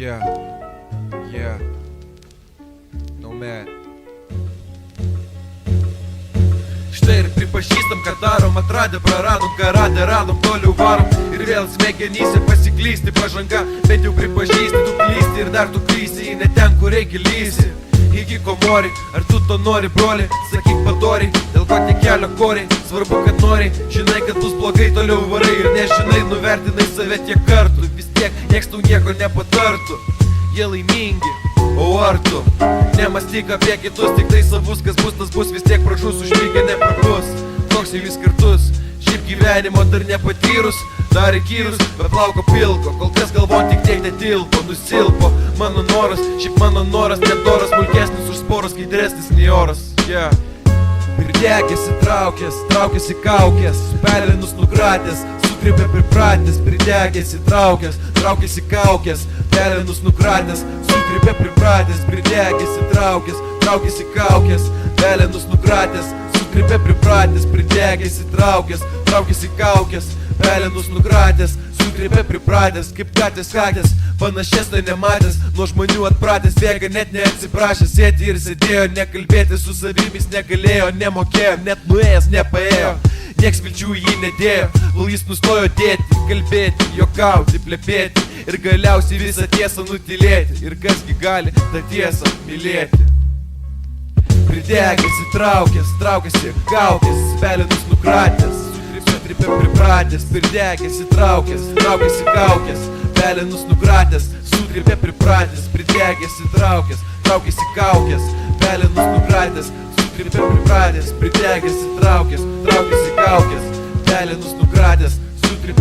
Yeah, yeah, no man. Štai ir pripažįstam, kad darom, atradę praradom, ką radę radom, toliau varom. Ir vėl smegenyse pasiklysti pažanga, bet jau pripažįsti, tu klysti ir dar tu klysi, ne ten, kur reikia lysi. Iki ko mori, ar tu to nori, broli, sakyk padoriai, dėl ko tiek kelio koriai, svarbu, kad nori, žinai, kad bus blogai, toliau varai ir nežinai, nuvertinai save tiek kartų, vis tiek nieks tau nieko nepatartų, jie laimingi, o ar tu nemąstyk apie kitus, tik tai savus, kas bus, tas bus, vis tiek pražus, užmygę neprabus, toks jau vis kartus, šiaip gyvenimo dar nepatyrus, dar įkyrus, bet plauko pilko, kol kas galvon tik tiek netilpo, nusilpo, mano noras, šiaip mano noras, nedoras, smulkesnis už sporos, skaidresnis nei oras, yeah. Pridegėsi traukės, traukėsi kaukės, pelinus nukratęs, sukripė pripratęs, pridegėsi traukės, traukėsi kaukės, pelinus nukratęs, sukripė pripratęs, pridegėsi traukės, traukėsi kaukės, pelinus nukratęs, sukripė pripratęs, pridegėsi traukės, traukėsi kaukės, pelinus nukratęs, sukripė pripratęs, kaip katės kakės, panašesnai nematęs, nuo žmonių atpratęs, bėga net neatsiprašęs, sėti ir sėdėjo, nekalbėti su savimis negalėjo, nemokėjo, net nuėjęs nepaėjo, nieks vilčių jį nedėjo, kol jis nustojo dėti, kalbėti, juokauti, plepėti ir galiausiai visą tiesą nutilėti, ir kasgi gali tą tiesą mylėti. Pridegėsi traukės, traukėsi kaukės, pelinus nukratęs, sutripė pripratęs, pridegėsi traukės, traukėsi kaukės, pelinus nukratęs, sutripė pripratęs, pridegėsi traukės, traukėsi kaukės, pelinus nukratęs, sutripė pripratęs, pridegėsi traukės, traukėsi kaukės, pelinus nukratęs, sutripė